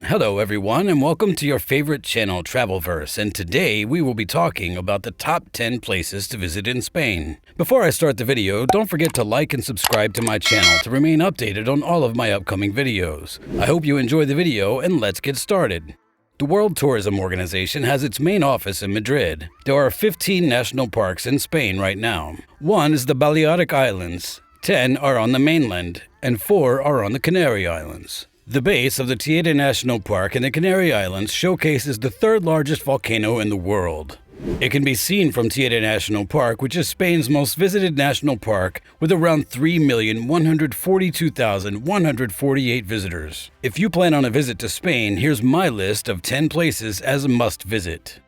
Hello everyone and welcome to your favorite channel Travelverse, and today we will be talking about the top 10 places to visit in Spain. Before I start the video, don't forget to like and subscribe to my channel to remain updated on all of my upcoming videos. I hope you enjoy the video and let's get started. The World Tourism Organization has its main office in Madrid. There are 15 national parks in Spain right now. One is the Balearic Islands, 10 are on the mainland, and 4 are on the Canary Islands. The base of the Teide National Park in the Canary Islands showcases the third largest volcano in the world. It can be seen from Teide National Park, which is Spain's most visited national park with around 3,142,148 visitors. If you plan on a visit to Spain, here's my list of 10 places as a must-visit.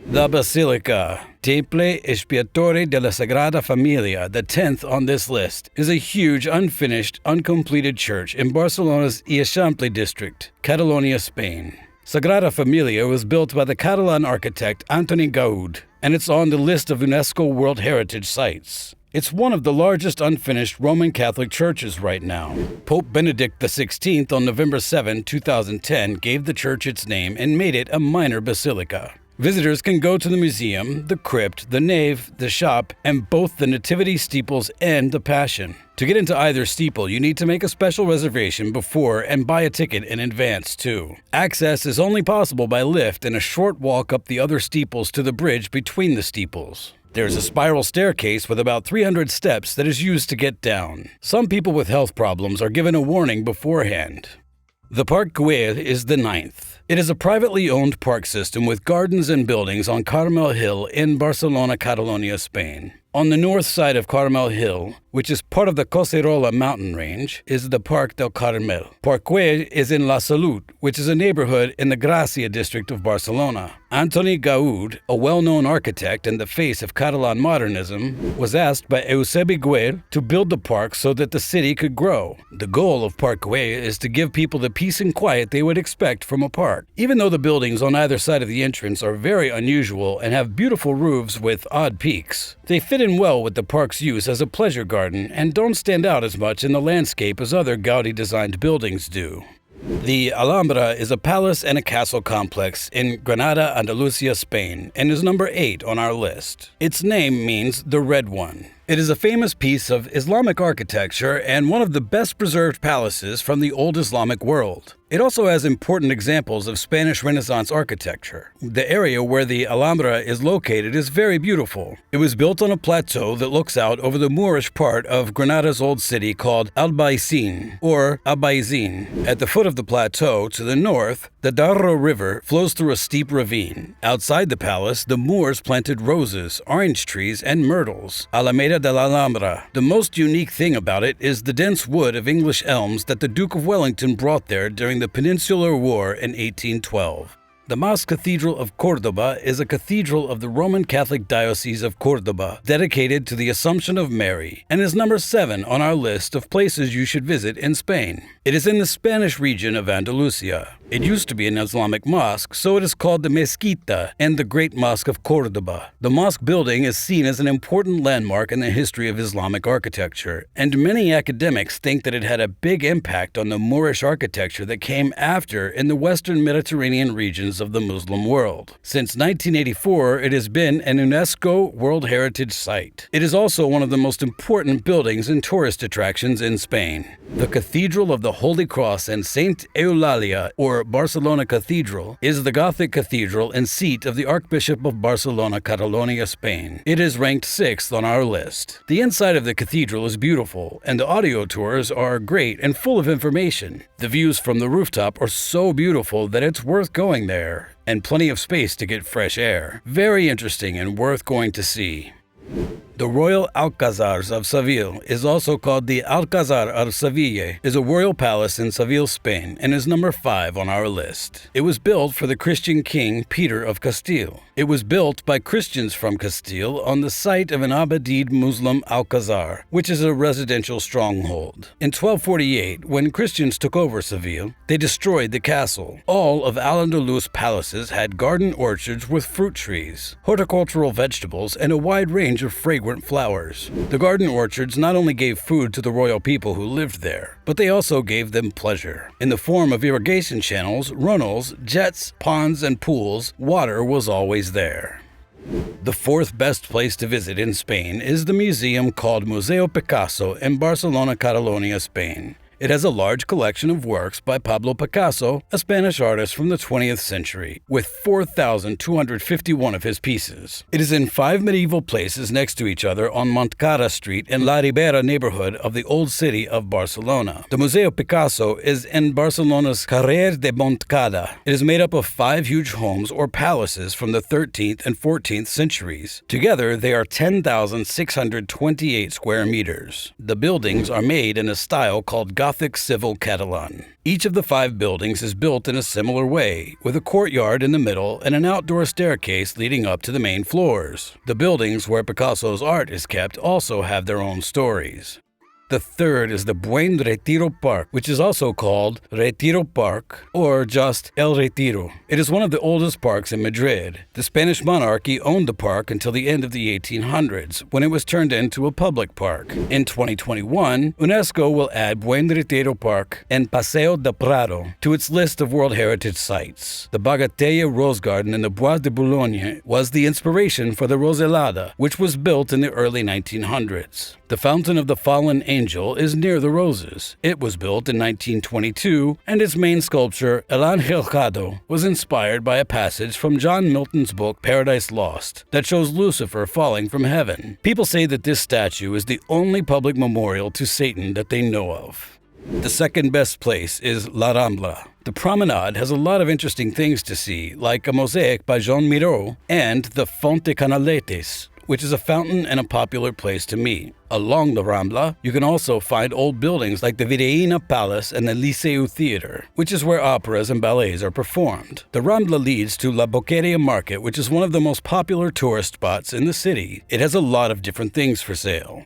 The Basilica, Temple Expiatorio de la Sagrada Familia, the 10th on this list, is a huge, unfinished, uncompleted church in Barcelona's Eixample district, Catalonia, Spain. Sagrada Familia was built by the Catalan architect Antoni Gaudí, and it's on the list of UNESCO World Heritage Sites. It's one of the largest unfinished Roman Catholic churches right now. Pope Benedict XVI on November 7, 2010 gave the church its name and made it a minor basilica. Visitors can go to the museum, the crypt, the nave, the shop, and both the nativity steeples and the Passion. To get into either steeple, you need to make a special reservation before and buy a ticket in advance too. Access is only possible by lift and a short walk up the other steeples to the bridge between the steeples. There's a spiral staircase with about 300 steps that is used to get down. Some people with health problems are given a warning beforehand. The Parc Güell is the 9th. It is a privately owned park system with gardens and buildings on Carmel Hill in Barcelona, Catalonia, Spain. On the north side of Carmel Hill, which is part of the Collserola mountain range, is the Parc del Carmel. Parc Güell is in La Salut, which is a neighborhood in the Gracia district of Barcelona. Antoni Gaudí, a well-known architect and the face of Catalan modernism, was asked by Eusebi Güell to build the park so that the city could grow. The goal of Parc Güell is to give people the peace and quiet they would expect from a park. Even though the buildings on either side of the entrance are very unusual and have beautiful roofs with odd peaks, they fit in well with the park's use as a pleasure garden and don't stand out as much in the landscape as other Gaudi-designed buildings do. The Alhambra is a palace and a castle complex in Granada, Andalusia, Spain, and is number 8 on our list. Its name means the Red One. It is a famous piece of Islamic architecture and one of the best preserved palaces from the old Islamic world. It also has important examples of Spanish Renaissance architecture. The area where the Alhambra is located is very beautiful. It was built on a plateau that looks out over the Moorish part of Granada's old city called Albaicin, or Albaicin. At the foot of the plateau, to the north, the Darro River flows through a steep ravine. Outside the palace, the Moors planted roses, orange trees, and myrtles. Alameda de la Alhambra. The most unique thing about it is the dense wood of English elms that the Duke of Wellington brought there during the Peninsular War in 1812. The Mosque Cathedral of Córdoba is a cathedral of the Roman Catholic Diocese of Córdoba, dedicated to the Assumption of Mary, and is number 7 on our list of places you should visit in Spain. It is in the Spanish region of Andalusia. It used to be an Islamic mosque, so it is called the Mezquita and the Great Mosque of Córdoba. The mosque building is seen as an important landmark in the history of Islamic architecture, and many academics think that it had a big impact on the Moorish architecture that came after in the Western Mediterranean regions of the Muslim world. Since 1984, it has been an UNESCO World Heritage Site. It is also one of the most important buildings and tourist attractions in Spain. The Cathedral of the Holy Cross and Saint Eulalia, or Barcelona Cathedral, is the Gothic cathedral and seat of the Archbishop of Barcelona, Catalonia, Spain. It is ranked 6th on our list. The inside of the cathedral is beautiful, and the audio tours are great and full of information. The views from the rooftop are so beautiful that it's worth going there, and plenty of space to get fresh air. Very interesting and worth going to see. The Royal Alcazars of Seville is also called the Alcazar of Seville, is a royal palace in Seville, Spain, and is number 5 on our list. It was built for the Christian king Peter of Castile. It was built by Christians from Castile on the site of an Abadid Muslim Alcazar, which is a residential stronghold. In 1248, when Christians took over Seville, they destroyed the castle. All of Al-Andalus palaces had garden orchards with fruit trees, horticultural vegetables, and a wide range of fragrant fragrant flowers. The garden orchards not only gave food to the royal people who lived there, but they also gave them pleasure. In the form of irrigation channels, runnels, jets, ponds, and pools, water was always there. The fourth best place to visit in Spain is the museum called Museo Picasso in Barcelona, Catalonia, Spain. It has a large collection of works by Pablo Picasso, a Spanish artist from the 20th century, with 4,251 of his pieces. It is in 5 medieval places next to each other on Montcada Street in La Ribera neighborhood of the old city of Barcelona. The Museo Picasso is in Barcelona's Carrer de Montcada. It is made up of 5 huge homes or palaces from the 13th and 14th centuries. Together, they are 10,628 square meters. The buildings are made in a style called Gothic Civil Catalan. Each of the 5 buildings is built in a similar way, with a courtyard in the middle and an outdoor staircase leading up to the main floors. The buildings where Picasso's art is kept also have their own stories. The third is the Buen Retiro Park, which is also called Retiro Park or just El Retiro. It is one of the oldest parks in Madrid. The Spanish monarchy owned the park until the end of the 1800s, when it was turned into a public park. In 2021, UNESCO will add Buen Retiro Park and Paseo del Prado to its list of World Heritage Sites. The Bagatelle Rose Garden in the Bois de Boulogne was the inspiration for the Roselada, which was built in the early 1900s. The Fountain of the Fallen Angel is near the roses. It was built in 1922, and its main sculpture, El Angelado, was inspired by a passage from John Milton's book Paradise Lost that shows Lucifer falling from heaven. People say that this statue is the only public memorial to Satan that they know of. The second best place is La Rambla. The promenade has a lot of interesting things to see, like a mosaic by Jean Miro and the Font de Canaletes, which is a fountain and a popular place to meet. Along the Rambla, you can also find old buildings like the Videina Palace and the Liceu Theater, which is where operas and ballets are performed. The Rambla leads to La Boqueria Market, which is one of the most popular tourist spots in the city. It has a lot of different things for sale.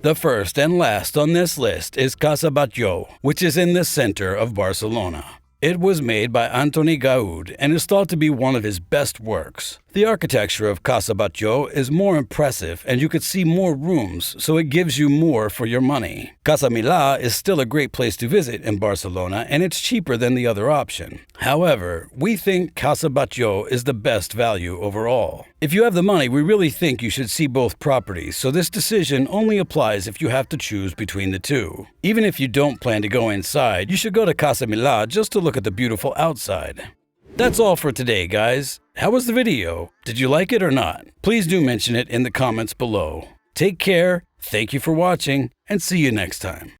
The first and last on this list is Casa Batlló, which is in the center of Barcelona. It was made by Antoni Gaudí and is thought to be one of his best works. The architecture of Casa Batlló is more impressive and you could see more rooms, so it gives you more for your money. Casa Milà is still a great place to visit in Barcelona and it's cheaper than the other option. However, we think Casa Batlló is the best value overall. If you have the money, we really think you should see both properties, so this decision only applies if you have to choose between the two. Even if you don't plan to go inside, you should go to Casa Milà just to look at the beautiful outside. That's all for today, guys. How was the video? Did you like it or not? Please do mention it in the comments below. Take care, thank you for watching, and see you next time.